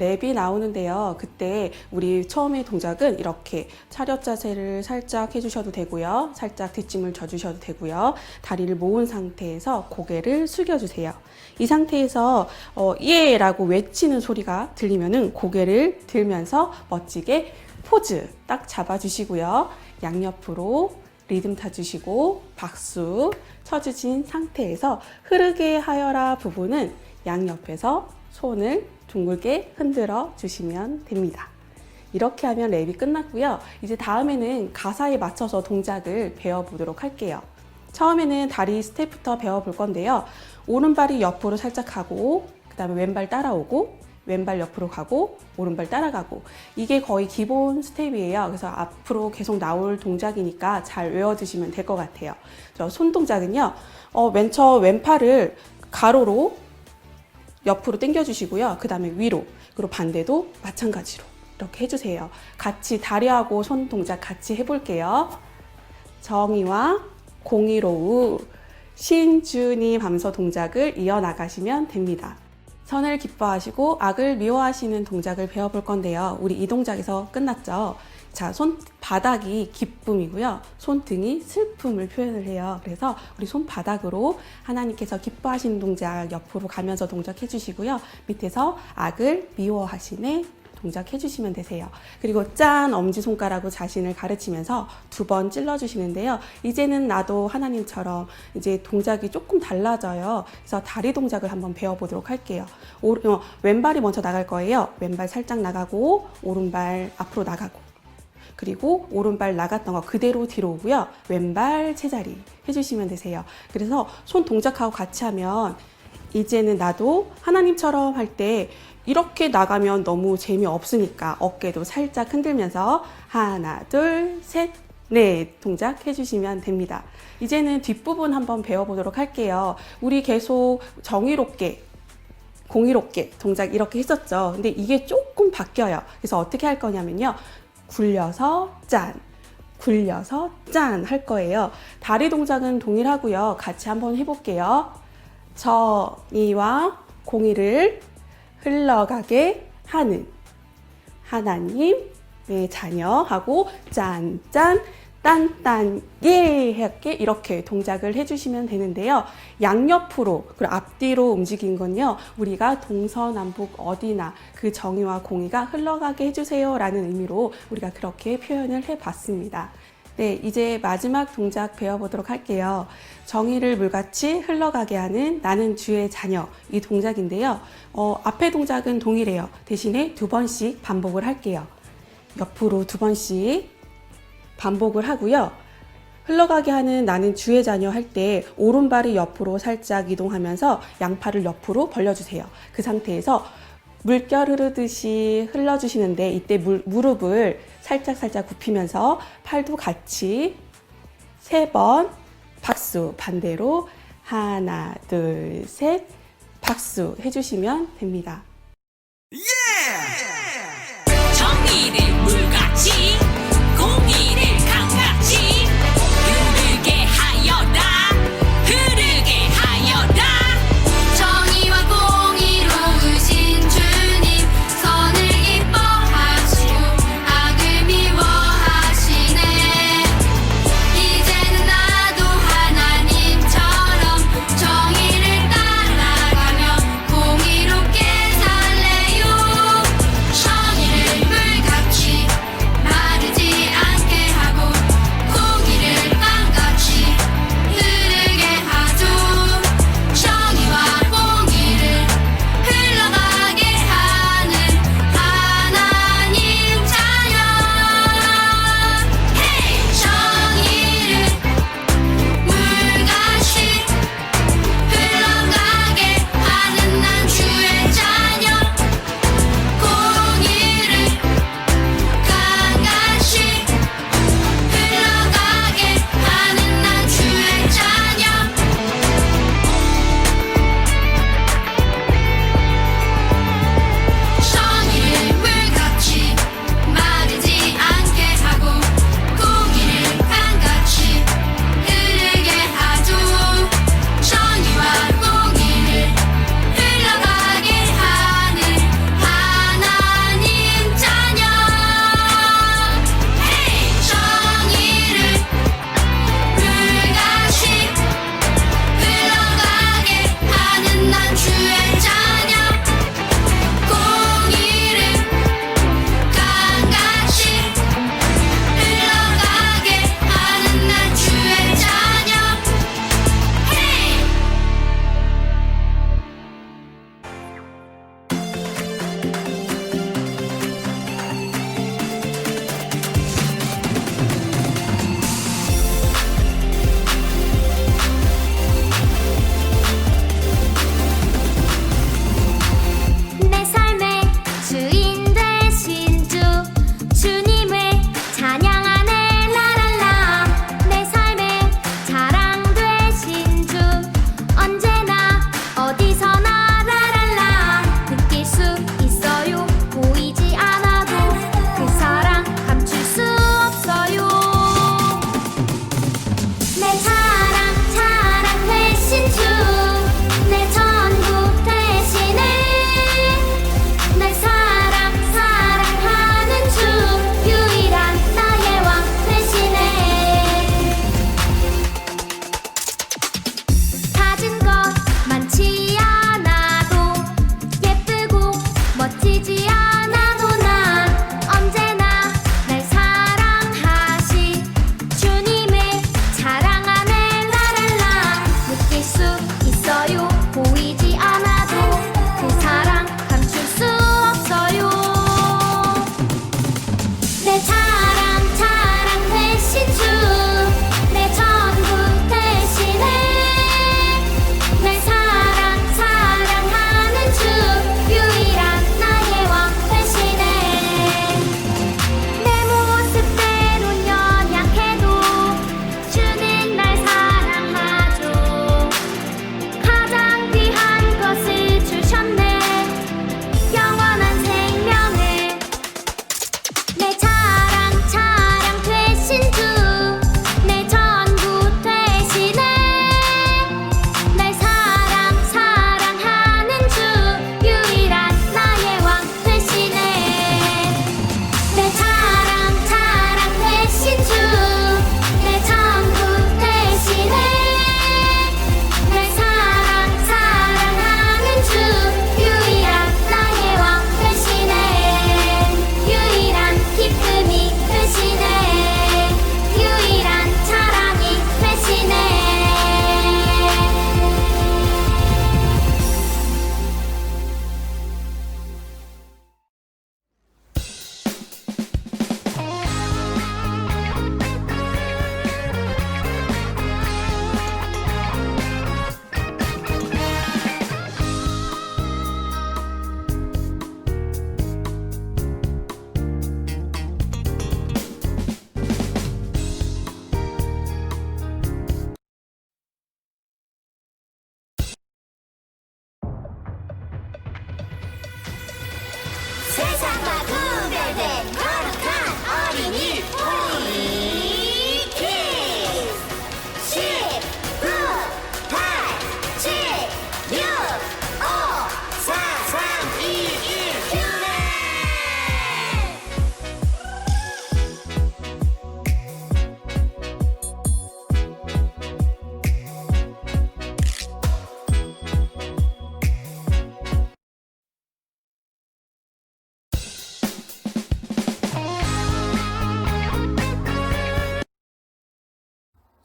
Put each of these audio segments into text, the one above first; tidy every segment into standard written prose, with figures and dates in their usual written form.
랩이 나오는데요. 그때 우리 처음에 동작은 이렇게 차렷 자세를 살짝 해주셔도 되고요. 살짝 뒷짐을 져주셔도 되고요. 다리를 모은 상태에서 고개를 숙여주세요. 이 상태에서 예! 라고 외치는 소리가 들리면은 고개를 들면서 멋지게 포즈 딱 잡아주시고요. 양옆으로 리듬 타주시고 박수 쳐주신 상태에서 흐르게 하여라 부분은 양옆에서 손을 둥글게 흔들어 주시면 됩니다. 이렇게 하면 랩이 끝났고요. 이제 다음에는 가사에 맞춰서 동작을 배워보도록 할게요. 처음에는 다리 스텝부터 배워볼 건데요. 오른발이 옆으로 살짝 하고 그 다음에 왼발 따라오고 왼발 옆으로 가고 오른발 따라가고 이게 거의 기본 스텝이에요. 그래서 앞으로 계속 나올 동작이니까 잘 외워두시면 될 것 같아요. 손 동작은요. 맨 처음 왼팔을 가로로 옆으로 당겨주시고요. 그 다음에 위로 그리고 반대도 마찬가지로 이렇게 해주세요. 같이 다리하고 손 동작 같이 해볼게요. 정의와 공의로우 신주님 하면서 동작을 이어나가시면 됩니다. 선을 기뻐하시고 악을 미워하시는 동작을 배워볼 건데요. 우리 이 동작에서 끝났죠. 자, 손바닥이 기쁨이고요. 손등이 슬픔을 표현을 해요. 그래서 우리 손바닥으로 하나님께서 기뻐하시는 동작 옆으로 가면서 동작해 주시고요. 밑에서 악을 미워하시네 동작 해주시면 되세요. 그리고 짠 엄지손가락으로 자신을 가르치면서 2번 찔러주시는데요. 이제는 나도 하나님처럼 이제 동작이 조금 달라져요. 그래서 다리 동작을 한번 배워보도록 할게요. 왼발이 먼저 나갈 거예요. 왼발 살짝 나가고 오른발 앞으로 나가고 그리고 오른발 나갔던 거 그대로 뒤로 오고요. 왼발 제자리 해주시면 되세요. 그래서 손 동작하고 같이 하면 이제는 나도 하나님처럼 할 때 이렇게 나가면 너무 재미없으니까 어깨도 살짝 흔들면서 하나, 둘, 셋, 넷 동작 해주시면 됩니다. 이제는 뒷부분 한번 배워보도록 할게요. 우리 계속 정의롭게, 공의롭게 동작 이렇게 했었죠. 근데 이게 조금 바뀌어요. 그래서 어떻게 할 거냐면요. 굴려서 짠, 굴려서 짠 할 거예요. 다리 동작은 동일하고요. 같이 한번 해볼게요. 정의와 공의를 흘러가게 하는 하나님의 자녀하고 짠짠 딴딴 예 이렇게 동작을 해주시면 되는데요. 양옆으로 그리고 앞뒤로 움직인 건요. 우리가 동서남북 어디나 그 정의와 공의가 흘러가게 해주세요 라는 의미로 우리가 그렇게 표현을 해봤습니다. 네, 이제 마지막 동작 배워보도록 할게요. 정의를 물같이 흘러가게 하는 나는 주의 자녀 이 동작인데요. 앞에 동작은 동일해요. 대신에 2번씩 반복을 할게요. 옆으로 2번씩 반복을 하고요. 흘러가게 하는 나는 주의 자녀 할 때 오른발이 옆으로 살짝 이동하면서 양팔을 옆으로 벌려주세요. 그 상태에서 물결 흐르듯이 흘러주시는데 이때 무릎을 살짝 굽히면서 팔도 같이 3번 박수 반대로 하나 둘 셋 박수 해주시면 됩니다. 정의를 물같이 공의를 강같이 흐르게 하여라 흐르게 하여라 정의와 공의로우신 주님 선을 기뻐하시고 악을 미워하시네 이제는 나도 하나님처럼 정의를 따라가며 공의롭게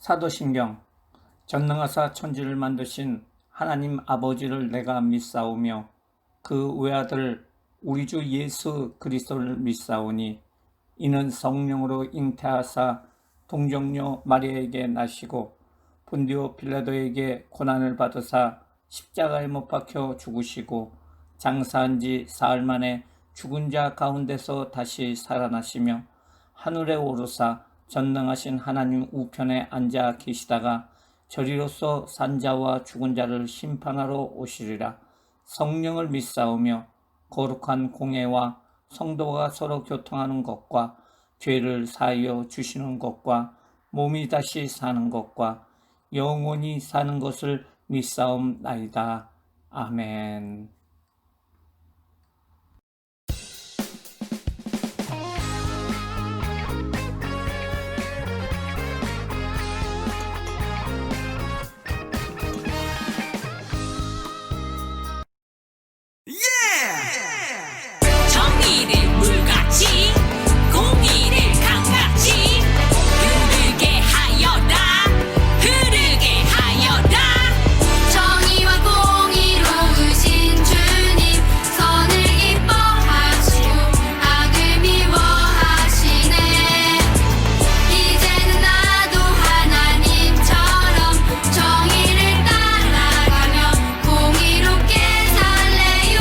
사도신경. 전능하사 천지를 만드신 하나님 아버지를 내가 믿사오며 그 외아들 우리 주 예수 그리스도를 믿사오니 이는 성령으로 잉태하사 동정녀 마리아에게 나시고 본디오 빌라도에게 고난을 받으사 십자가에 못 박혀 죽으시고 장사한 지 사흘 만에 죽은 자 가운데서 다시 살아나시며 하늘에 오르사 전능하신 하나님 우편에 앉아 계시다가 저리로서 산자와 죽은 자를 심판하러 오시리라. 성령을 믿사오며 거룩한 공예와 성도가 서로 교통하는 것과 죄를 사하여 주시는 것과 몸이 다시 사는 것과 영원히 사는 것을 믿사옵나이다. 아멘. 정의를 물같이 공의를 강같이 흐르게 하여라 흐르게 하여라 정의와 공의로우신 주님 선을 기뻐하시고 악을 미워하시네 이제는 나도 하나님처럼 정의를 따라가며 공의롭게 살래요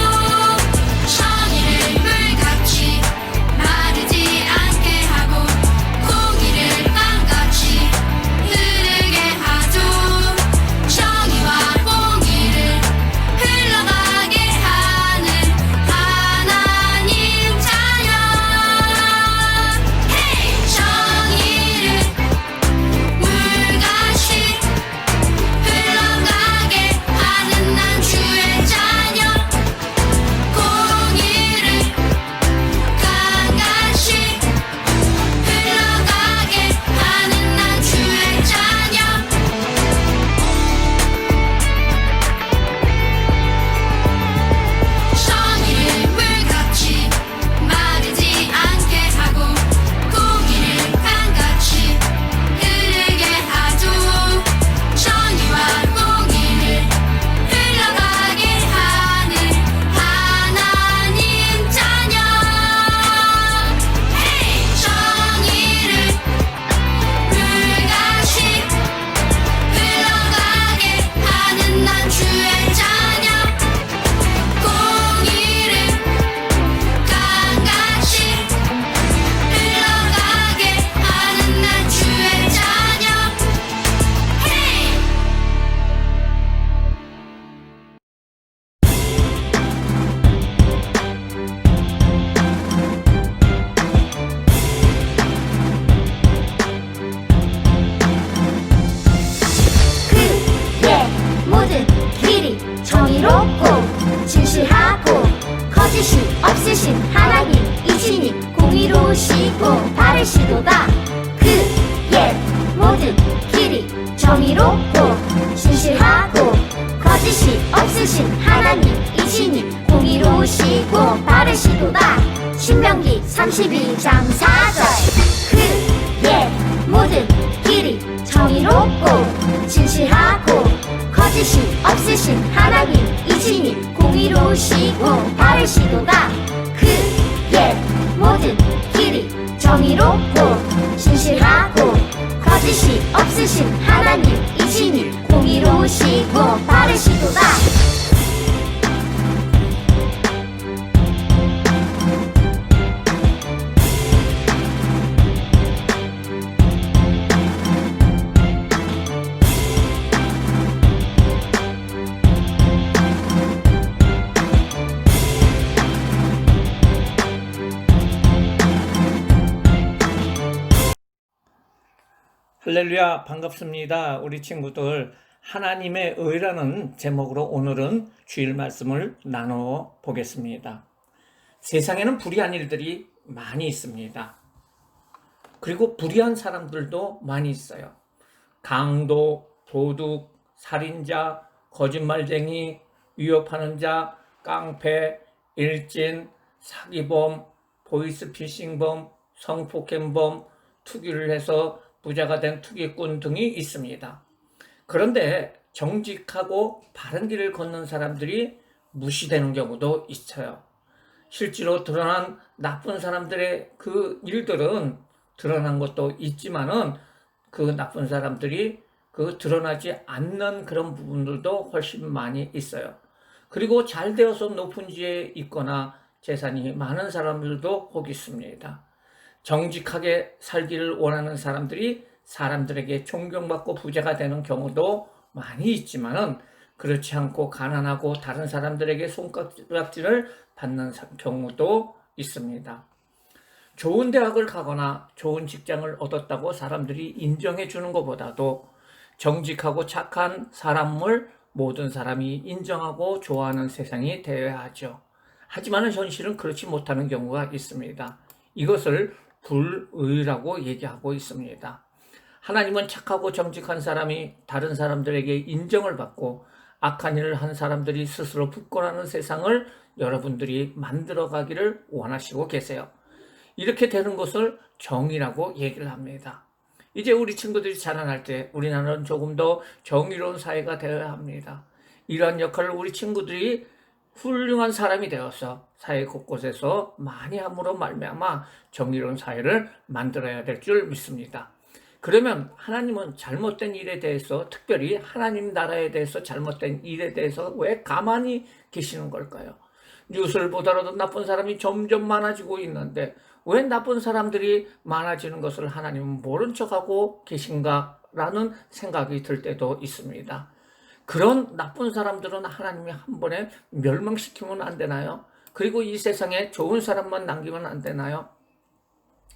정의를 물같이 마르지 않게 하고 공의를 땅같이 흐르게 하죠 정의와 공의를 흘러가게 하는 하나님 자녀 헤이 정의를 물같이 흘러가게 하는 난 주의 자녀 공의를 강같이 흘러가게 하는 난 주의 자녀 정의를 물같이 마르지 않게 하고 공의를 강같이 흐르게 하죠 정의와 공의를 흘러가게 하는 하나님 자녀 헤이 정의를 물같이 흘러가게 하는 난 주의 자녀 공의를 강같이 흘러가게 하는 난 주의 자녀 헤이 그의 모든 길이 정의롭고 진실하고 거짓이 없으신 하나님이시니 공의로우시고 바르시도다 그의 모든 길이 정의롭고 진실하고 거짓이 없으신 하나님이시니 공의로우시고 바르시도다 신명기 32장 4절 그의 모든 길이 정의롭고 진실하고 거짓이 없으신 하나님이시니 공의로우시고 바르시도다 그의 모든 길이 정의롭고 진실하고 거짓이 없으신 하나님이시니 공의로우시고 바르시도다 할렐루야, 반갑습니다. 우리 친구들, 하나님의 의라는 제목으로 오늘은 주일 말씀을 나눠 보겠습니다. 세상에는 불의한 일들이 많이 있습니다. 그리고 불의한 사람들도 많이 있어요. 강도, 도둑, 살인자, 거짓말쟁이, 위협하는 자, 깡패, 일진, 사기범, 보이스피싱범, 성폭행범, 투기를 해서 부자가 된 투기꾼 등이 있습니다. 그런데 정직하고 바른 길을 걷는 사람들이 무시되는 경우도 있어요. 실제로 드러난 나쁜 사람들의 그 일들은 드러난 것도 있지만은 그 나쁜 사람들이 그 드러나지 않는 그런 부분들도 훨씬 많이 있어요. 그리고 잘 되어서 높은 지에 있거나 재산이 많은 사람들도 혹 있습니다. 정직하게 살기를 원하는 사람들이 사람들에게 존경받고 부자가 되는 경우도 많이 있지만은 그렇지 않고 가난하고 다른 사람들에게 손가락질을 받는 경우도 있습니다. 좋은 대학을 가거나 좋은 직장을 얻었다고 사람들이 인정해 주는 것보다도 정직하고 착한 사람을 모든 사람이 인정하고 좋아하는 세상이 되어야 하죠. 하지만 현실은 그렇지 못하는 경우가 있습니다. 이것을 불의라고 얘기하고 있습니다. 하나님은 착하고 정직한 사람이 다른 사람들에게 인정을 받고 악한 일을 한 사람들이 스스로 부끄러워하는 세상을 여러분들이 만들어가기를 원하시고 계세요. 이렇게 되는 것을 정의라고 얘기를 합니다. 이제 우리 친구들이 자라날 때 우리나라는 조금 더 정의로운 사회가 되어야 합니다. 이러한 역할을 우리 친구들이 훌륭한 사람이 되어서 사회 곳곳에서 많이 함으로 말미암아 정의로운 사회를 만들어야 될 줄 믿습니다. 그러면 하나님은 잘못된 일에 대해서, 특별히 하나님 나라에 대해서 잘못된 일에 대해서 왜 가만히 계시는 걸까요? 뉴스를 보더라도 나쁜 사람이 점점 많아지고 있는데 왜 나쁜 사람들이 많아지는 것을 하나님은 모른 척하고 계신가라는 생각이 들 때도 있습니다. 그런 나쁜 사람들은 하나님이 한 번에 멸망시키면 안 되나요? 그리고 이 세상에 좋은 사람만 남기면 안 되나요?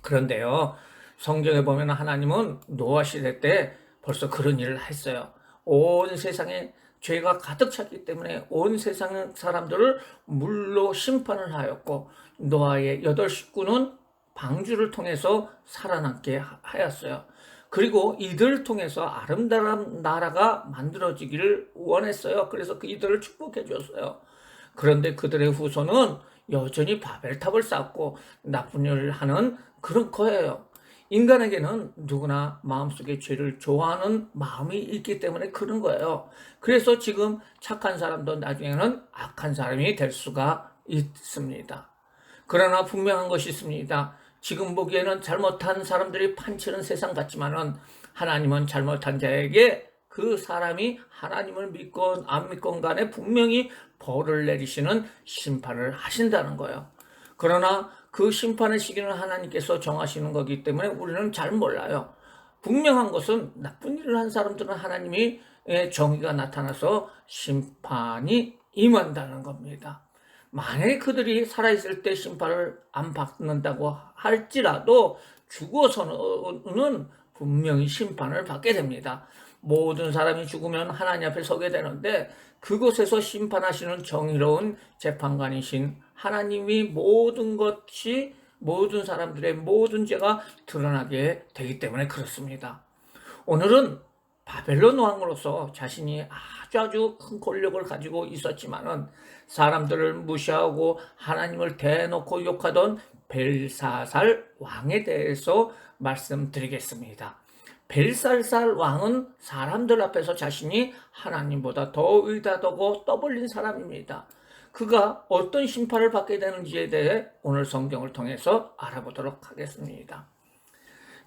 그런데요, 성경에 보면 하나님은 노아 시대 때 벌써 그런 일을 했어요. 온 세상에 죄가 가득 찼기 때문에 온 세상 사람들을 물로 심판을 하였고 노아의 8 식구는 방주를 통해서 살아남게 하였어요. 그리고 이들을 통해서 아름다운 나라가 만들어지기를 원했어요. 그래서 이들을 축복해 줬어요. 그런데 그들의 후손은 여전히 바벨탑을 쌓고 나쁜 일을 하는 그런 거예요. 인간에게는 누구나 마음속에 죄를 좋아하는 마음이 있기 때문에 그런 거예요. 그래서 지금 착한 사람도 나중에는 악한 사람이 될 수가 있습니다. 그러나 분명한 것이 있습니다. 지금 보기에는 잘못한 사람들이 판치는 세상 같지만은 하나님은 잘못한 자에게 그 사람이 하나님을 믿건 안 믿건 간에 분명히 벌을 내리시는 심판을 하신다는 거예요. 그러나 그 심판의 시기는 하나님께서 정하시는 거기 때문에 우리는 잘 몰라요. 분명한 것은 나쁜 일을 한 사람들은 하나님이 정의가 나타나서 심판이 임한다는 겁니다. 만약에 그들이 살아있을 때 심판을 안 받는다고 할지라도 죽어서는 분명히 심판을 받게 됩니다. 모든 사람이 죽으면 하나님 앞에 서게 되는데 그곳에서 심판하시는 정의로운 재판관이신 하나님이 모든 사람들의 모든 죄가 드러나게 되기 때문에 그렇습니다. 오늘은 바벨론 왕으로서 자신이 아주 큰 권력을 가지고 있었지만은 사람들을 무시하고 하나님을 대놓고 욕하던 벨사살 왕에 대해서 말씀드리겠습니다. 벨사살 왕은 사람들 앞에서 자신이 하나님보다 더 의다하고 떠벌린 사람입니다. 그가 어떤 심판을 받게 되는지에 대해 오늘 성경을 통해서 알아보도록 하겠습니다.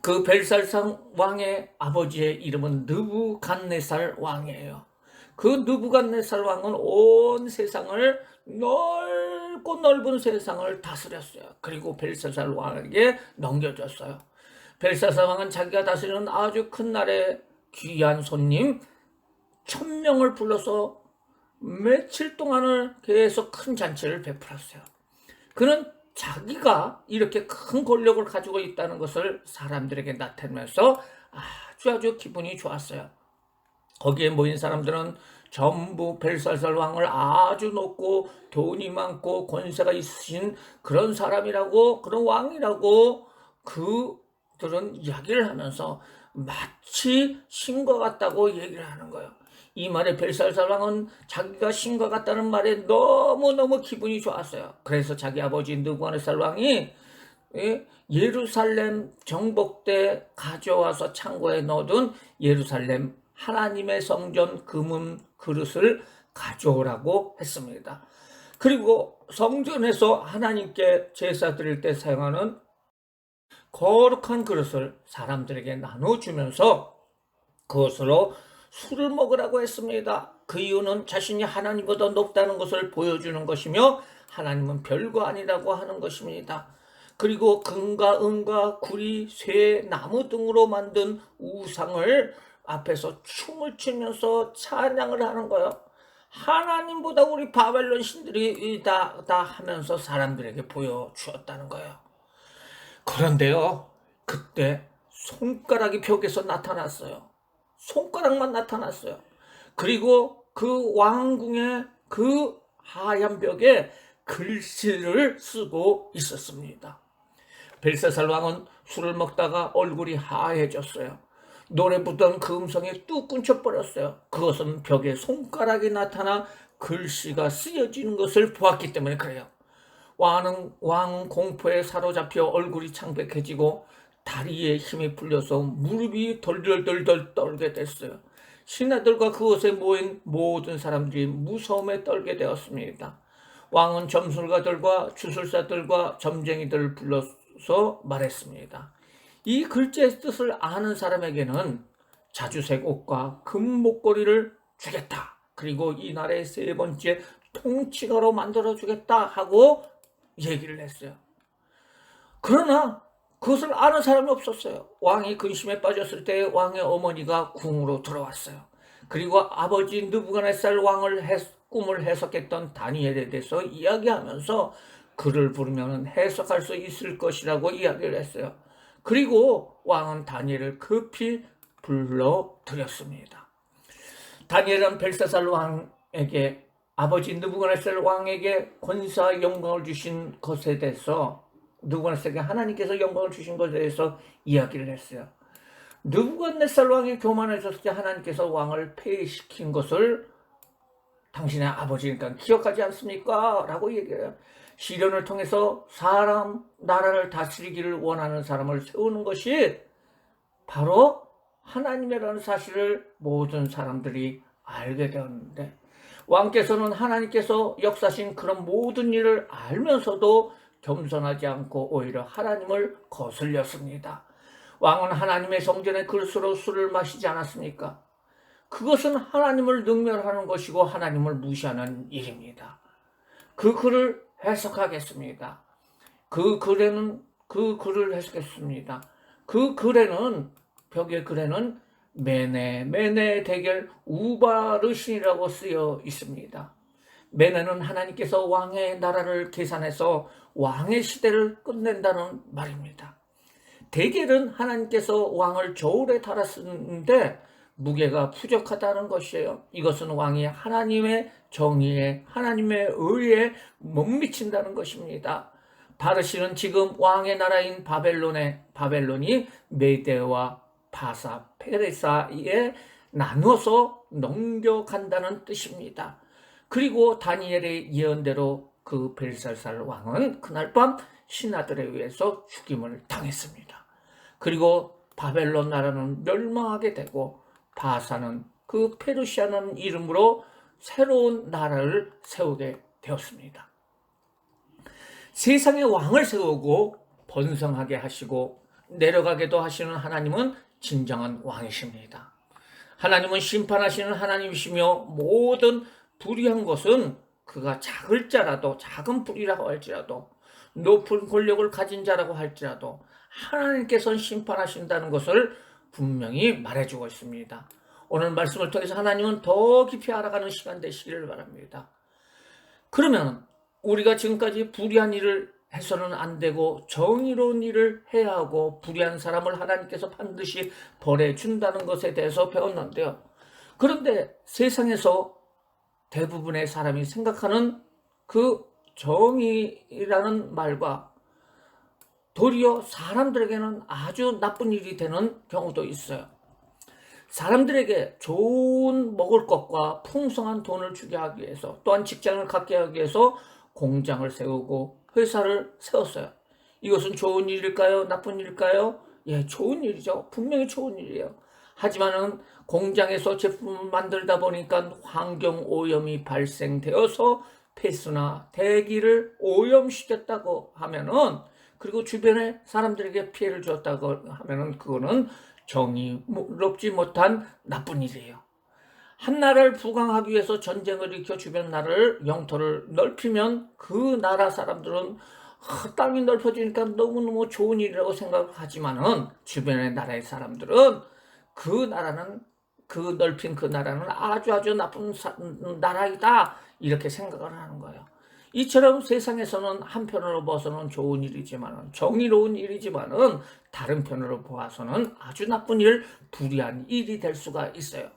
그 벨사살 왕의 아버지의 이름은 느부갓네살 왕이에요. 그 느부갓네살 왕은 온 세상을 넓고 넓은 세상을 다스렸어요. 그리고 벨사살 왕에게 넘겨줬어요. 벨사살 왕은 자기가 다스리는 아주 큰 나라의 귀한 손님 1000명을 불러서 며칠 동안을 계속 큰 잔치를 베풀었어요. 그는 자기가 이렇게 큰 권력을 가지고 있다는 것을 사람들에게 나타내면서 아주 기분이 좋았어요. 거기에 모인 사람들은 전부 벨사살 왕을 아주 높고 돈이 많고 권세가 있으신 그런 사람이라고, 그런 왕이라고 그들은 이야기를 하면서 마치 신과 같다고 얘기를 하는 거예요. 이 말에 벨사살 왕은 자기가 신과 같다는 말에 너무너무 기분이 좋았어요. 그래서 자기 아버지 느부갓네살 왕이 예루살렘 정복 때 가져와서 창고에 넣어둔 예루살렘 하나님의 성전 금은 그릇을 가져오라고 했습니다. 그리고 성전에서 하나님께 제사 드릴 때 사용하는 거룩한 그릇을 사람들에게 나눠주면서 그것으로 술을 먹으라고 했습니다. 그 이유는 자신이 하나님보다 높다는 것을 보여주는 것이며 하나님은 별거 아니라고 하는 것입니다. 그리고 금과 은과 구리, 쇠, 나무 등으로 만든 우상을 앞에서 춤을 추면서 찬양을 하는 거예요. 하나님보다 우리 바벨론 신들이 다 하면서 사람들에게 보여주었다는 거예요. 그런데요, 그때 손가락이 벽에서 나타났어요. 손가락만 나타났어요. 그리고 그 왕궁의 그 하얀 벽에 글씨를 쓰고 있었습니다. 벨사살 왕은 술을 먹다가 얼굴이 하얘졌어요. 노래 부르던 그 음성이 뚝 끊겨버렸어요. 그것은 벽에 손가락이 나타나 글씨가 쓰여지는 것을 보았기 때문에 그래요. 왕은 공포에 사로잡혀 얼굴이 창백해지고 다리에 힘이 풀려서 무릎이 덜덜덜덜 떨게 됐어요. 신하들과 그곳에 모인 모든 사람들이 무서움에 떨게 되었습니다. 왕은 점술가들과 주술사들과 점쟁이들을 불러서 말했습니다. 이 글자의 뜻을 아는 사람에게는 자주색 옷과 금 목걸이를 주겠다. 그리고 이 나라의 세 번째 통치가로 만들어주겠다 하고 얘기를 했어요. 그러나 그것을 아는 사람이 없었어요. 왕이 근심에 빠졌을 때 왕의 어머니가 궁으로 들어왔어요. 그리고 아버지 느부갓네살 왕을 꿈을 해석했던 다니엘에 대해서 이야기하면서 그를 부르면 해석할 수 있을 것이라고 이야기를 했어요. 그리고 왕은 다니엘을 급히 불러들였습니다. 다니엘은 벨사살 왕에게 아버지 느부갓네살 왕에게 권세와 영광을 주신 것에 대해서 느부갓네살에게 하나님께서 영광을 주신 것에 대해서 이야기를 했어요. 느부갓네살 왕이 교만해졌을 때 하나님께서 왕을 폐위시킨 것을 당신의 아버지니까 기억하지 않습니까? 라고 얘기해요. 시련을 통해서 나라를 다스리기를 원하는 사람을 세우는 것이 바로 하나님이라는 사실을 모든 사람들이 알게 되었는데 왕께서는 하나님께서 역사하신 그런 모든 일을 알면서도 겸손하지 않고 오히려 하나님을 거슬렸습니다. 왕은 하나님의 성전의 그릇으로 술을 마시지 않았습니까? 그것은 하나님을 능멸하는 것이고 하나님을 무시하는 일입니다. 그 글을 해석하겠습니다. 그 글을 해석했습니다. 그 글에는 벽의 글에는 메네 대결 우바르신이라고 쓰여 있습니다. 메네는 하나님께서 왕의 나라를 계산해서 왕의 시대를 끝낸다는 말입니다. 대결은 하나님께서 왕을 저울에 달았는데 무게가 부족하다는 것이에요. 이것은 왕이 하나님의 정의에 하나님의 의에 못 미친다는 것입니다. 바르신은 지금 왕의 나라인 바벨론이 메대와 바사, 페르시아에 나눠서 넘겨간다는 뜻입니다. 그리고 다니엘의 예언대로 그 벨사살 왕은 그날 밤 신하들에 의해서 죽임을 당했습니다. 그리고 바벨론 나라는 멸망하게 되고 바사는 그 페르시아라는 이름으로 새로운 나라를 세우게 되었습니다. 세상에 왕을 세우고 번성하게 하시고 내려가게도 하시는 하나님은 진정한 왕이십니다. 하나님은 심판하시는 하나님이시며 모든 불의한 것은 그가 작은 불이라고 할지라도 높은 권력을 가진 자라고 할지라도 하나님께서는 심판하신다는 것을 분명히 말해주고 있습니다. 오늘 말씀을 통해서 하나님은 더 깊이 알아가는 시간 되시기를 바랍니다. 그러면 우리가 지금까지 불의한 일을 해서는 안 되고 정의로운 일을 해야 하고 불의한 사람을 하나님께서 반드시 벌해준다는 것에 대해서 배웠는데요. 그런데 세상에서 대부분의 사람이 생각하는 그 정의라는 말과 도리어 사람들에게는 아주 나쁜 일이 되는 경우도 있어요. 사람들에게 좋은 먹을 것과 풍성한 돈을 주게 하기 위해서 또한 직장을 갖게 하기 위해서 공장을 세우고 회사를 세웠어요. 이것은 좋은 일일까요? 나쁜 일일까요? 예, 좋은 일이죠. 분명히 좋은 일이에요. 하지만은 공장에서 제품을 만들다 보니까 환경 오염이 발생되어서 폐수나 대기를 오염시켰다고 하면은, 그리고 주변에 사람들에게 피해를 줬다고 하면은 그거는 정의롭지 못한 나쁜 일이에요. 한 나라를 부강하기 위해서 전쟁을 일으켜 주변 나라를 영토를 넓히면 그 나라 사람들은 땅이 넓어지니까 너무너무 좋은 일이라고 생각하지만은 주변의 나라의 사람들은 그 넓힌 그 나라는 아주 나쁜 나라이다 이렇게 생각을 하는 거예요. 이처럼 세상에서는 한편으로 봐서는 좋은 일이지만은, 정의로운 일이지만은 다른 편으로 보아서는 아주 나쁜 일, 불의한 일이 될 수가 있어요.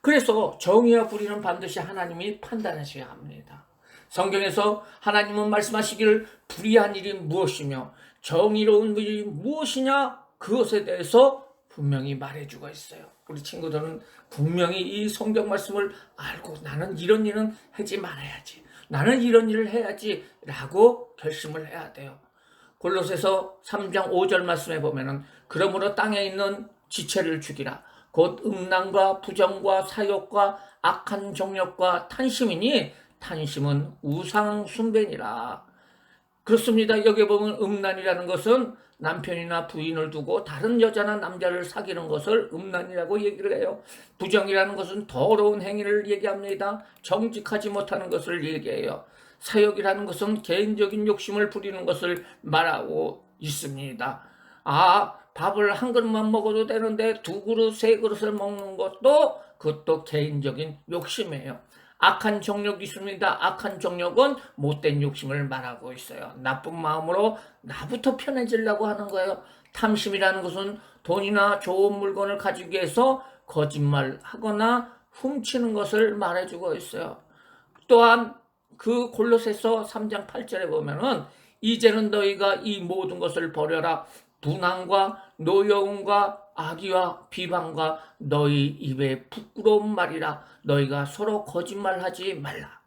그래서 정의와 불의는 반드시 하나님이 판단하셔야 합니다. 성경에서 하나님은 말씀하시기를 불의한 일이 무엇이며 정의로운 일이 무엇이냐, 그것에 대해서 분명히 말해주고 있어요. 우리 친구들은 분명히 이 성경 말씀을 알고 나는 이런 일은 하지 말아야지, 나는 이런 일을 해야지 라고 결심을 해야 돼요. 골로새서 3장 5절 말씀에 보면은 그러므로 땅에 있는 지체를 죽이라. 곧 음란과 부정과 사욕과 악한 정욕과 탄심이니 탄심은 우상 숭배니라. 그렇습니다. 여기 보면 음란이라는 것은 남편이나 부인을 두고 다른 여자나 남자를 사귀는 것을 음란이라고 얘기를 해요. 부정이라는 것은 더러운 행위를 얘기합니다. 정직하지 못하는 것을 얘기해요. 사욕이라는 것은 개인적인 욕심을 부리는 것을 말하고 있습니다. 밥을 한 그릇만 먹어도 되는데 두 그릇, 세 그릇을 먹는 그것도 개인적인 욕심이에요. 악한 정욕이 있습니다. 악한 정욕은 못된 욕심을 말하고 있어요. 나쁜 마음으로 나부터 편해지려고 하는 거예요. 탐심이라는 것은 돈이나 좋은 물건을 가지기 위해서 거짓말하거나 훔치는 것을 말해주고 있어요. 또한 그 골로새서 3장 8절에 보면은 이제는 너희가 이 모든 것을 버려라. 분항과 노여움과 악의와 비방과 너희 입에 부끄러운 말이라. 너희가 서로 거짓말하지 말라.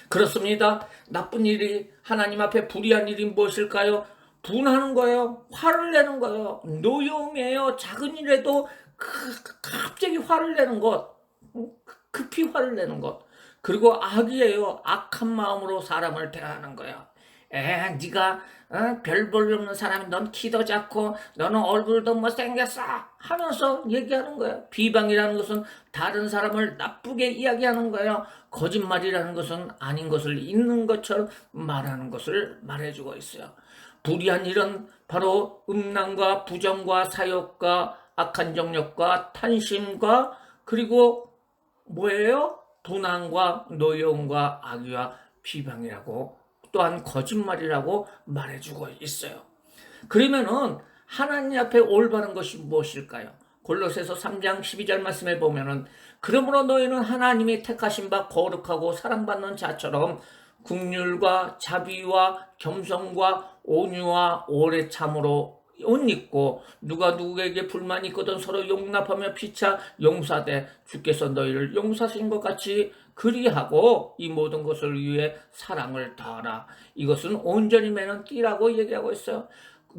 그렇습니다. 나쁜 일이, 하나님 앞에 불의한 일이 무엇일까요? 분하는 거예요. 화를 내는 거예요. 노여움이에요. 작은 일에도 갑자기 화를 내는 것, 급히 화를 내는 것. 그리고 악이에요. 악한 마음으로 사람을 대하는 거예요. 네가 별 볼 없는 사람이, 넌 키도 작고 너는 얼굴도 못생겼어 하면서 얘기하는 거예요. 비방이라는 것은 다른 사람을 나쁘게 이야기하는 거예요. 거짓말이라는 것은 아닌 것을 있는 것처럼 말하는 것을 말해주고 있어요. 불의한 일은 바로 음란과 부정과 사욕과 악한 정욕과 탄심과 그리고 뭐예요? 분항과 노여움과 악의와 비방이라고, 또한 거짓말이라고 말해주고 있어요. 그러면은 하나님 앞에 올바른 것이 무엇일까요? 골로새서 3장 12절 말씀에 보면은 그러므로 너희는 하나님이 택하신 바 거룩하고 사랑받는 자처럼 긍휼과 자비와 겸손과 온유와 오래 참으로 옷 입고 누가 누구에게 불만이 있거든 서로 용납하며 피차 용서하되 주께서 너희를 용서하신 것 같이 그리하고 이 모든 것을 위해 사랑을 다하라. 이것은 온전히 매는 띠라고 얘기하고 있어요.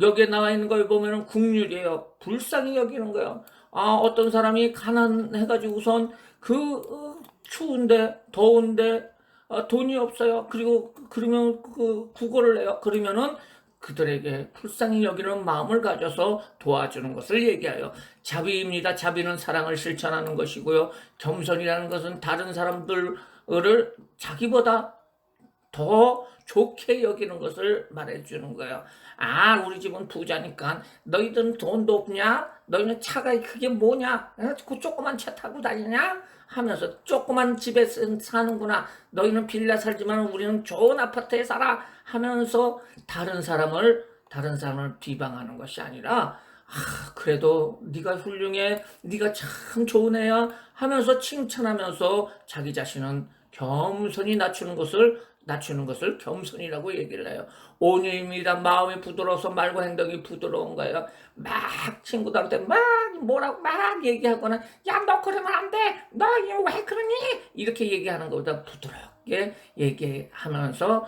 여기에 나와 있는 걸 보면 긍휼이에요. 불쌍히 여기는 거예요. 어떤 사람이 가난해가지고 우선 추운데 더운데 돈이 없어요. 그러면 구걸을 해요. 그러면은 그들에게 불쌍히 여기는 마음을 가져서 도와주는 것을 얘기해요. 자비입니다. 자비는 사랑을 실천하는 것이고요. 겸손이라는 것은 다른 사람들을 자기보다 더 좋게 여기는 것을 말해주는 거예요. 우리 집은 부자니까 너희들은 돈도 없냐? 너희는 차가 그게 뭐냐? 그 조그만 차 타고 다니냐? 하면서 조그만 집에 사는구나. 너희는 빌라 살지만 우리는 좋은 아파트에 살아 하면서 다른 사람을 비방하는 것이 아니라 그래도 네가 훌륭해, 네가 참 좋은 애야 하면서 칭찬하면서 자기 자신은 겸손히 낮추는 것을 겸손이라고 얘기를 해요. 온유입니다. 마음이 부드러워서 말과 행동이 부드러운 거예요. 막 친구들한테 뭐라고 얘기하거나 야 너 그러면 안 돼, 너 왜 그러니 이렇게 얘기하는 것보다 부드럽게 솔직하게 얘기하면서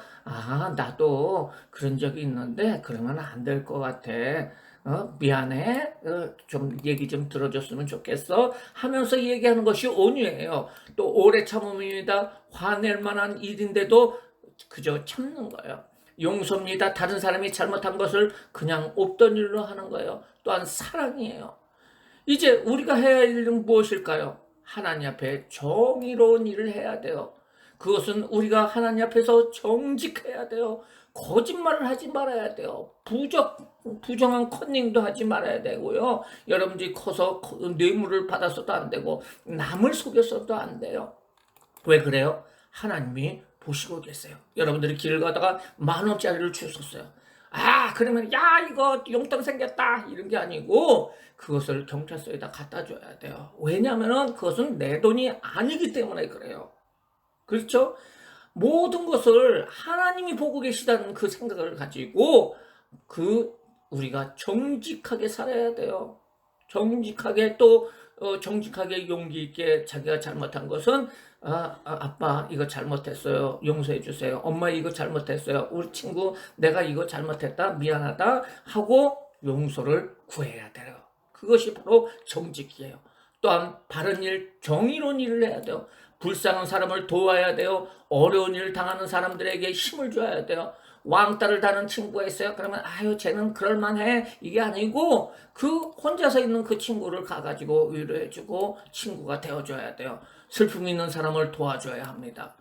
나도 그런 적이 있는데 그러면 안 될 것 같아. 미안해. 좀 얘기 좀 들어줬으면 좋겠어. 하면서 얘기하는 것이 온유예요. 또 오래 참음입니다. 화낼 만한 일인데도 그저 참는 거예요. 용서입니다. 다른 사람이 잘못한 것을 그냥 없던 일로 하는 거예요. 또한 사랑이에요. 이제 우리가 해야 할 일은 무엇일까요? 하나님 앞에 정의로운 일을 해야 돼요. 그것은 우리가 하나님 앞에서 정직해야 돼요. 거짓말을 하지 말아야 돼요. 부정한 컨닝도 하지 말아야 되고요. 여러분들이 커서 뇌물을 받아서도 안 되고 남을 속여서도 안 돼요. 왜 그래요? 하나님이 보시고 계세요. 여러분들이 길을 가다가 10,000원짜리를 주셨어요. 그러면 야 이거 용돈 생겼다 이런 게 아니고 그것을 경찰서에다 갖다 줘야 돼요. 왜냐하면 그것은 내 돈이 아니기 때문에 그래요. 그렇죠? 모든 것을 하나님이 보고 계시다는 그 생각을 가지고 우리가 정직하게 살아야 돼요. 정직하게 또 정직하게 용기 있게 자기가 잘못한 것은 아빠 이거 잘못했어요. 용서해 주세요. 엄마 이거 잘못했어요. 우리 친구 내가 이거 잘못했다. 미안하다 하고 용서를 구해야 돼요. 그것이 바로 정직이에요. 또한 바른 일, 정의로운 일을 해야 돼요. 불쌍한 사람을 도와야 돼요. 어려운 일을 당하는 사람들에게 힘을 줘야 돼요. 왕따를 다는 친구가 있어요. 그러면 쟤는 그럴만해 이게 아니고 혼자서 있는 그 친구를 가가지고 위로해주고 친구가 되어줘야 돼요. 슬픔이 있는 사람을 도와줘야 합니다.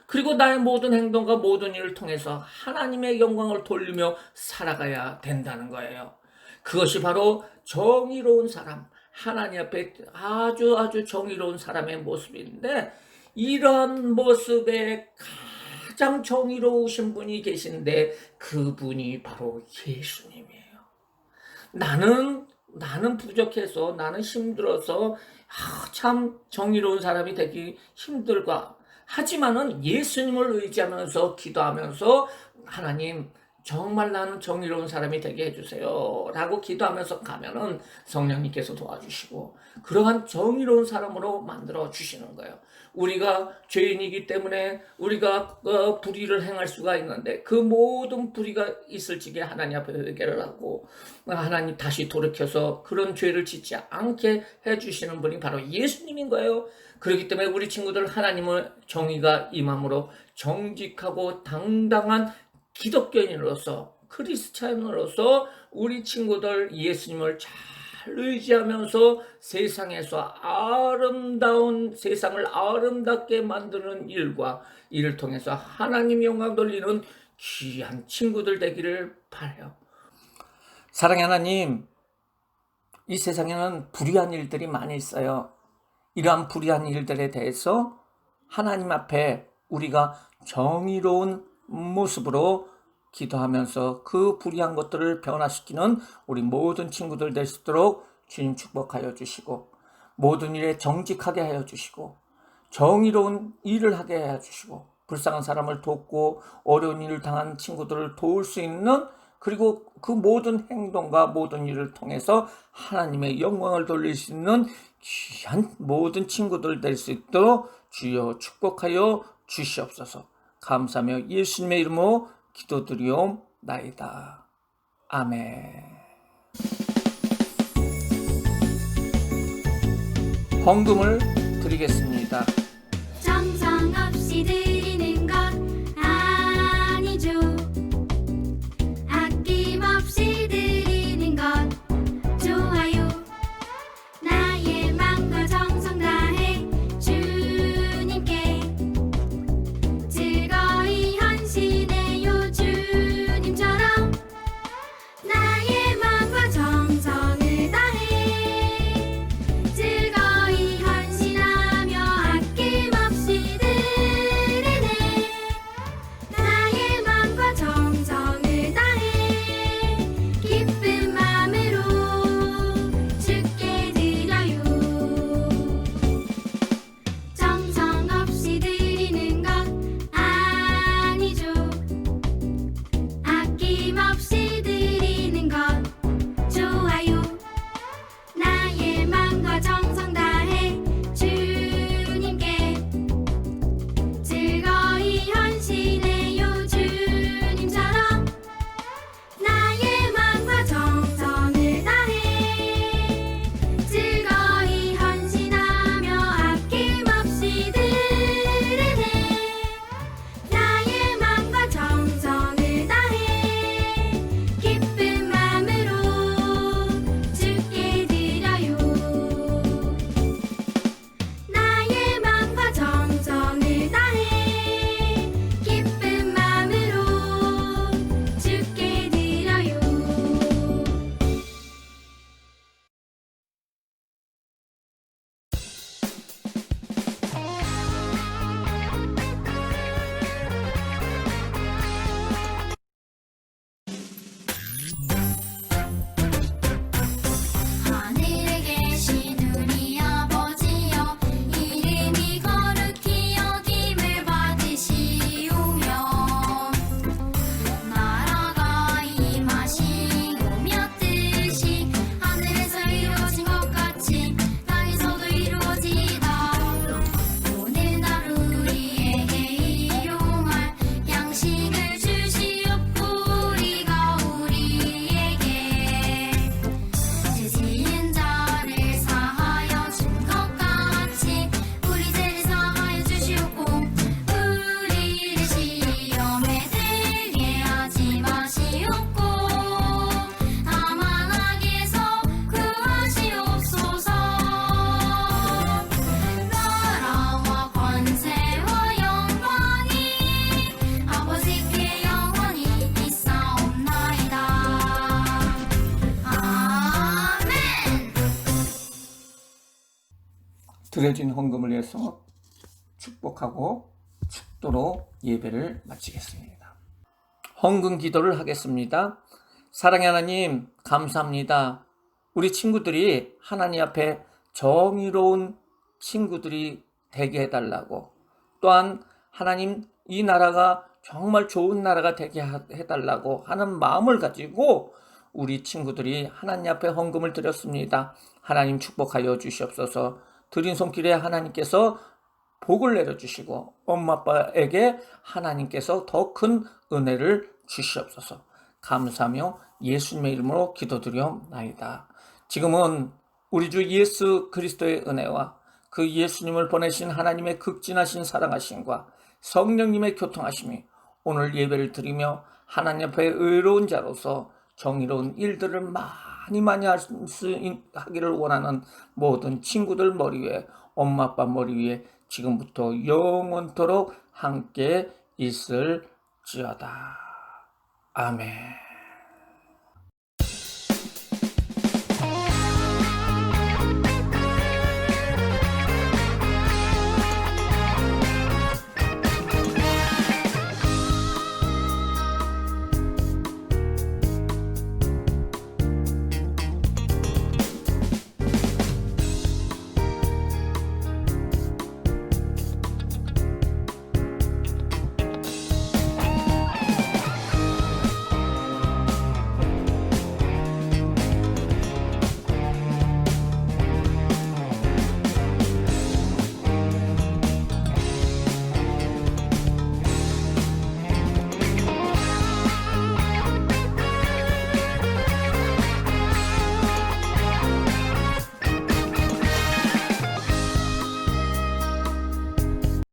그리고 나의 모든 행동과 모든 일을 통해서 하나님의 영광을 돌리며 살아가야 된다는 거예요. 그것이 바로 정의로운 사람, 하나님 앞에 아주 정의로운 사람의 모습인데 이런 모습에 가장 정의로우신 분이 계신데 그분이 바로 예수님이에요. 나는 부족해서 나는 힘들어서 참 정의로운 사람이 되기 힘들고 하지만은 예수님을 의지하면서 기도하면서 하나님 정말 나는 정의로운 사람이 되게 해주세요 라고 기도하면서 가면은 성령님께서 도와주시고 그러한 정의로운 사람으로 만들어 주시는 거예요. 우리가 죄인이기 때문에 우리가 불의를 행할 수가 있는데 그 모든 불의가 있을 적에 하나님 앞에 회개를 하고 하나님 다시 돌이켜서 그런 죄를 짓지 않게 해주시는 분이 바로 예수님인 거예요. 그렇기 때문에 우리 친구들 하나님의 정의가 임함으로 정직하고 당당한 기독교인으로서 크리스찬으로서 우리 친구들 예수님을 잘 의지하면서 세상에서 세상을 아름답게 만드는 일과 이를 통해서 하나님 영광 돌리는 귀한 친구들 되기를 바라요. 사랑의 하나님, 이 세상에는 불의한 일들이 많이 있어요. 이러한 불의한 일들에 대해서 하나님 앞에 우리가 정의로운 모습으로 기도하면서 그 불의한 것들을 변화시키는 우리 모든 친구들 될 수 있도록 주님 축복하여 주시고 모든 일에 정직하게 하여 주시고 정의로운 일을 하게 하여 주시고 불쌍한 사람을 돕고 어려운 일을 당한 친구들을 도울 수 있는 그리고 그 모든 행동과 모든 일을 통해서 하나님의 영광을 돌릴 수 있는 귀한 모든 친구들 될 수 있도록 주여 축복하여 주시옵소서. 감사하며 예수님의 이름으로 기도드리옵나이다. 아멘. 헌금을 드리겠습니다. 정성 없이 드리는 것 아니죠. 아낌없이 드리는 것 좋아요. 나의 맘과 정성 다해 주님께 즐거이 헌신해요. 주님처럼 나의 맘과 정성을 다해 즐거이 헌신하며 아껴 드려진 헌금을 위해서 축복하고 축도로 예배를 마치겠습니다. 헌금 기도를 하겠습니다. 사랑의 하나님, 감사합니다. 우리 친구들이 하나님 앞에 정의로운 친구들이 되게 해달라고, 또한 하나님 이 나라가 정말 좋은 나라가 되게 해달라고 하는 마음을 가지고 우리 친구들이 하나님 앞에 헌금을 드렸습니다. 하나님 축복하여 주시옵소서. 드린 손길에 하나님께서 복을 내려주시고 엄마 아빠에게 하나님께서 더 큰 은혜를 주시옵소서. 감사하며 예수님의 이름으로 기도드리옵나이다. 지금은 우리 주 예수 그리스도의 은혜와 그 예수님을 보내신 하나님의 극진하신 사랑하심과 성령님의 교통하심이 오늘 예배를 드리며 하나님 앞에 의로운 자로서 정의로운 일들을 많이 하기를 원하는 모든 친구들 머리 위에, 엄마 아빠 머리 위에 지금부터 영원토록 함께 있을지어다. 아멘.